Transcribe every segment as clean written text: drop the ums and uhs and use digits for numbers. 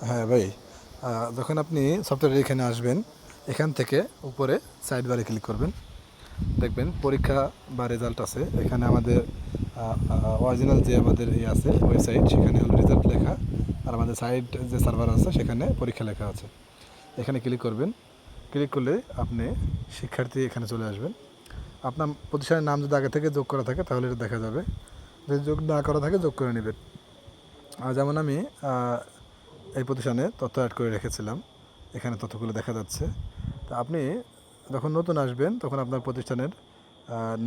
হ্যাঁ ভাই, যখন আপনি সফটওয়্যারের এখানে আসবেন, এখান থেকে উপরে সাইড বারে ক্লিক করবেন। দেখবেন পরীক্ষা বা রেজাল্ট আছে এখানে আমাদের অরিজিনাল যে আমাদের আছে ওয়েবসাইট, সেখানে হলো রেজাল্ট লেখা, আর আমাদের সাইট যে সার্ভার আছে সেখানে পরীক্ষা লেখা আছে। এখানে ক্লিক করবেন। ক্লিক করলে আপনি শিক্ষার্থী এখানে চলে আসবেন। আপনার প্রতিষ্ঠানের নাম যদি আগে থেকে যোগ করা থাকে তাহলে এটা দেখা যাবে, যদি যোগ না করা থাকে যোগ করে নেবেন। আর যেমন আমি এই প্রতিষ্ঠানে তথ্য অ্যাড করে রেখেছিলাম, এখানে তথ্যগুলো দেখা যাচ্ছে। তো আপনি যখন নতুন আসবেন তখন আপনার প্রতিষ্ঠানের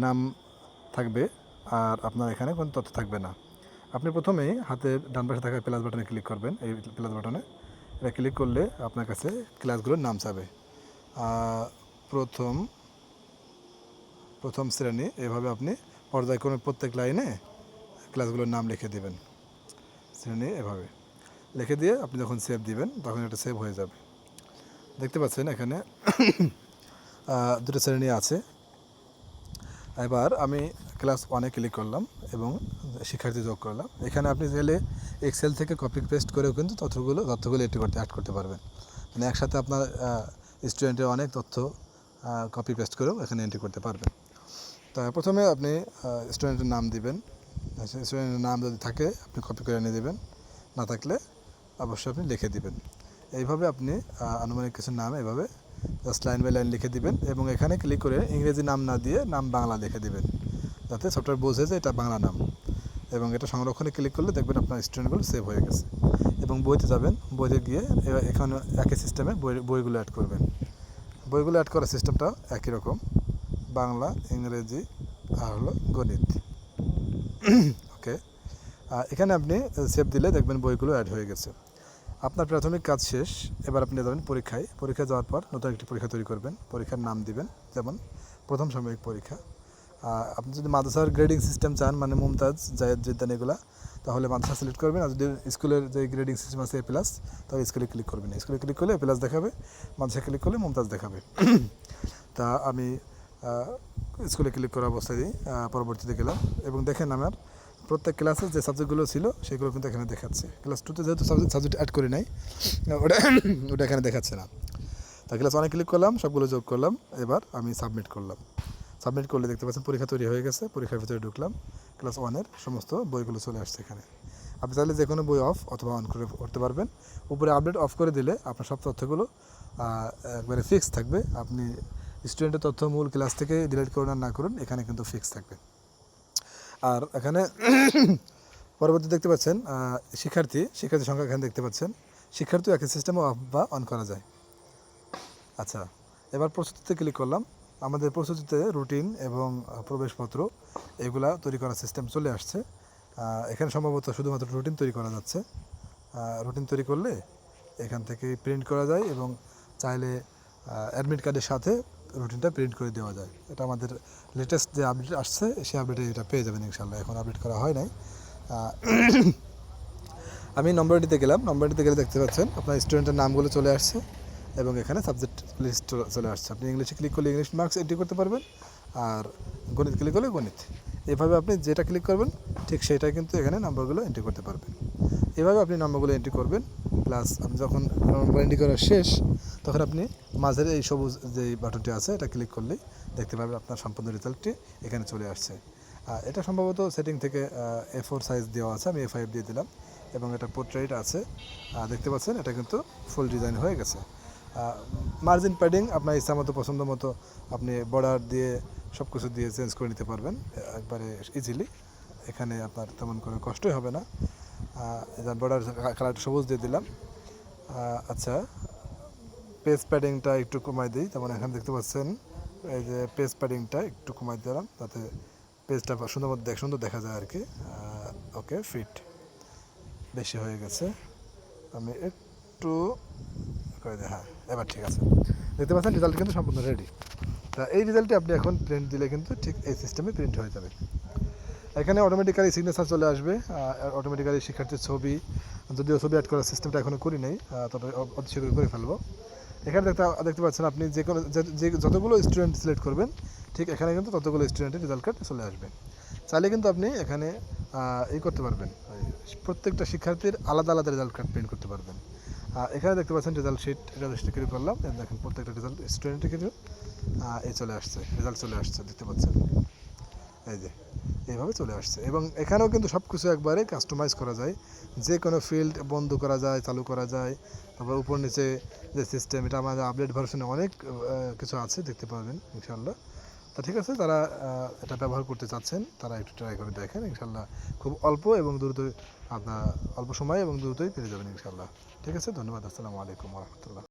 নাম থাকবে, আর আপনার এখানে কোনো তথ্য থাকবে না। আপনি প্রথমেই হাতের ডান পাশে থাকা প্লাস বাটনে ক্লিক করবেন। এই প্লাস বাটনে এটা ক্লিক করলে আপনার কাছে ক্লাসগুলোর নাম চাবে। প্রথম প্রথম শ্রেণী, এভাবে আপনি পর্যায়ক্রমে প্রত্যেক লাইনে ক্লাসগুলোর নাম লিখে দেবেন। শ্রেণী এভাবে লিখে দিয়ে আপনি যখন সেভ দিবেন তখন এটা সেভ হয়ে যাবে। দেখতে পাচ্ছেন এখানে দুটো শ্রেণী আছে। এবার আমি ক্লাস 1-এ ক্লিক করলাম এবং শিক্ষার্থী যোগ করলাম। এখানে আপনি চাইলে এক্সেল থেকে কপি পেস্ট করেও কিন্তু তথ্যগুলো অ্যাড করতে পারবেন। মানে একসাথে আপনার স্টুডেন্টের অনেক তথ্য কপি পেস্ট করেও এখানে এন্ট্রি করতে পারবেন। তা প্রথমে আপনি স্টুডেন্টের নাম দিবেন। স্টুডেন্টের নাম যদি থাকে আপনি কপি করে নিয়ে দেবেন, না থাকলে অবশ্যই আপনি লিখে দিবেন। এইভাবে আপনি আনুমানিক কিছু নাম এভাবে জাস্ট লাইন বাই লাইন লিখে দিবেন এবং এখানে ক্লিক করে ইংরেজি নাম না দিয়ে নাম বাংলা লিখে দিবেন, যাতে সফটওয়্যার বোঝে যে এটা বাংলা নাম। এবং এটা সংরক্ষণে ক্লিক করলে দেখবেন আপনার স্টুডেন্টগুলো সেভ হয়ে গেছে। এবং বইতে যাবেন, বইতে গিয়ে এখানে একই সিস্টেমে বইগুলো অ্যাড করবেন। বইগুলো অ্যাড করার সিস্টেমটা একই রকম, বাংলা, ইংরেজি আর হলো গণিত। ওকে, এখানে আপনি সেভ দিলে দেখবেন বইগুলো অ্যাড হয়ে গেছে। আপনার প্রাথমিক কাজ শেষ। এবার আপনি যাবেন পরীক্ষায়। পরীক্ষায় যাওয়ার পর নতুন একটি পরীক্ষা তৈরি করবেন। পরীক্ষার নাম দিবেন, যেমন প্রথম সাময়িক পরীক্ষা। আপনি যদি মাদ্রাসার গ্রেডিং সিস্টেম চান, মানে মুমতাজ, জায়েদ, জিদ্দান এগুলা, তাহলে মাদ্রাসা সিলেক্ট করবেন। আর যদি স্কুলের যে গ্রেডিং সিস্টেম আছে এ প্লাস, তাহলে স্কুলে ক্লিক করবেন। স্কুলে ক্লিক করলে এ প্লাস দেখাবে, মাদ্রাসা ক্লিক করলে মুমতাজ দেখাবে। তা আমি স্কুলে ক্লিক করা অবস্থায় পরবর্তীতে গেলাম এবং দেখেন আমার প্রত্যেক ক্লাসে যে সাবজেক্টগুলো ছিল সেগুলো কিন্তু এখানে দেখাচ্ছে। ক্লাস 2-তে যেহেতু সাবজেক্ট অ্যাড করি নাই, ওটা ওটা এখানে দেখাচ্ছে না। তা ক্লাস 1-এ ক্লিক করলাম, সবগুলো যোগ করলাম। এবার আমি সাবমিট করলাম। সাবমিট করলে দেখতে পাচ্ছেন পরীক্ষা তৈরি হয়ে গেছে। পরীক্ষার ভিতরে ঢুকলাম, ক্লাস 1-এর সমস্ত বইগুলো চলে আসছে এখানে। আপনি চাইলে যে কোনো বই অফ অথবা অন করে করতে পারবেন। উপরে আপডেট অফ করে দিলে আপনার সব তথ্যগুলো একবারে ফিক্স থাকবে। আপনি স্টুডেন্টের তথ্য মূল ক্লাস থেকে ডিলিট করুন আর না করুন, এখানে কিন্তু ফিক্স থাকবে। আর এখানে পরবর্তী দেখতে পাচ্ছেন শিক্ষার্থী সংখ্যা এখানে দেখতে পাচ্ছেন। শিক্ষার্থীও একই সিস্টেমে অফ বা অন করা যায়। আচ্ছা, এবার প্রস্তুতিতে ক্লিক করলাম। আমাদের প্রস্তুতিতে রুটিন এবং প্রবেশপত্র এগুলা তৈরি করার সিস্টেম চলে আসছে। এখানে সম্ভবত শুধুমাত্র রুটিন তৈরি করা যাচ্ছে। রুটিন তৈরি করলে এখান থেকে প্রিন্ট করা যায় এবং চাইলে অ্যাডমিট কার্ডের সাথে রুটিনটা প্রিন্ট করে দেওয়া যায়। এটা আমাদের লেটেস্ট যে আপডেট আসছে সেই আপডেটে এটা পেয়ে যাবেন ইনশাল্লাহ। এখন আপডেট করা হয় নাই। আমি নম্বরটিতে গেলাম। নম্বরটিতে গেলে দেখতে পাচ্ছেন আপনার স্টুডেন্টের নামগুলো চলে আসছে এবং এখানে সাবজেক্ট লিস্ট চলে আসছে। আপনি ইংলিশে ক্লিক করলে ইংলিশ মার্কস এন্ট্রি করতে পারবেন, আর গণিত ক্লিক করলে গণিত। এভাবে আপনি যেটা ক্লিক করবেন ঠিক সেটাই কিন্তু এখানে নাম্বারগুলো এন্ট্রি করতে পারবেন। এভাবে আপনি নাম্বারগুলো এন্ট্রি করবেন। প্লাস আপনি যখন নাম্বার এন্ট্রি করা শেষ তখন আপনি মাঝের এই সবুজ যে বাটনটি আছে এটা ক্লিক করলেই দেখতে পাবেন আপনার সম্পূর্ণ রেজাল্টটি এখানে চলে আসছে। এটা সম্ভবত সেটিং থেকে A4 সাইজ দেওয়া আছে, আমি A5 দিয়ে দিলাম এবং এটা পোর্ট্রেট আছে। দেখতে পাচ্ছেন এটা কিন্তু ফুল ডিজাইন হয়ে গেছে। মার্জিন প্যাডিং আপনার ইচ্ছা মতো পছন্দ মতো আপনি বর্ডার দিয়ে সব কিছু দিয়ে চেঞ্জ করে নিতে পারবেন একবারে ইজিলি। এখানে আপনার তেমন কোনো কষ্টই হবে না। বর্ডার কালারটা সবুজ দিয়ে দিলাম। আচ্ছা, পেজ প্যাডিংটা একটু কমাই দিই। যেমন এখানে দেখতে পাচ্ছেন এই যে পেজ প্যাডিংটা একটু কমাই দিলাম, তাতে পেজটা সুন্দর দেখা যায় আর কি। ওকে, ফিট বেশি হয়ে গেছে, আমি একটু করে দিই। হ্যাঁ, এবার ঠিক আছে। দেখতে পাচ্ছেন রেজাল্ট কিন্তু সম্পূর্ণ রেডি। তা এই রেজাল্টটি আপনি এখন প্রিন্ট দিলে কিন্তু ঠিক এই সিস্টেমে প্রিন্ট হয়ে যাবে। এখানে অটোমেটিক্যালি সিগনেচার চলে আসবে, অটোমেটিক্যালি শিক্ষার্থীর ছবি, যদিও ছবি অ্যাড করার সিস্টেমটা এখনও করি নাই, তবে অতি শীঘ্রই করে ফেলবো। এখানে দেখতে পাচ্ছেন আপনি যে কোনো যতগুলো স্টুডেন্ট সিলেক্ট করবেন ঠিক এখানে কিন্তু ততগুলো স্টুডেন্টের রেজাল্ট কার্ড চলে আসবে। চাইলে কিন্তু আপনি এখানে করতে পারবেন, প্রত্যেকটা শিক্ষার্থীর আলাদা আলাদা রেজাল্ট কার্ড প্রিন্ট করতে পারবেন। এখানে দেখতে পাচ্ছেন রেজাল্ট শিট, রেজাল্ট ক্লিক করলাম, দেখেন প্রত্যেকটা রেজাল্ট স্টুডেন্টে কিন্তু এই চলে আসছে, রেজাল্ট চলে আসছে, দেখতে পাচ্ছেন এই যে এইভাবে চলে আসছে। এবং এখানেও কিন্তু সব কিছু একবারে কাস্টমাইজ করা যায়, যে কোনো ফিল্ড বন্ধ করা যায়, চালু করা যায়, তারপর উপর নিচে যে সিস্টেম, এটা আমাদের আপডেট ভার্সনে অনেক কিছু আছে, দেখতে পাবেন ইনশাল্লাহ। তা ঠিক আছে, তারা এটা ব্যবহার করতে চাচ্ছেন তারা একটু ট্রাই করে দেখেন, ইনশাল্লাহ খুব অল্প এবং দ্রুত আপনার অল্প সময় এবং দ্রুতই পেয়ে যাবেন ইনশাল্লাহ। ঠিক আছে, ধন্যবাদ, আসসালামু আলাইকুম রহমতুল্লাহ।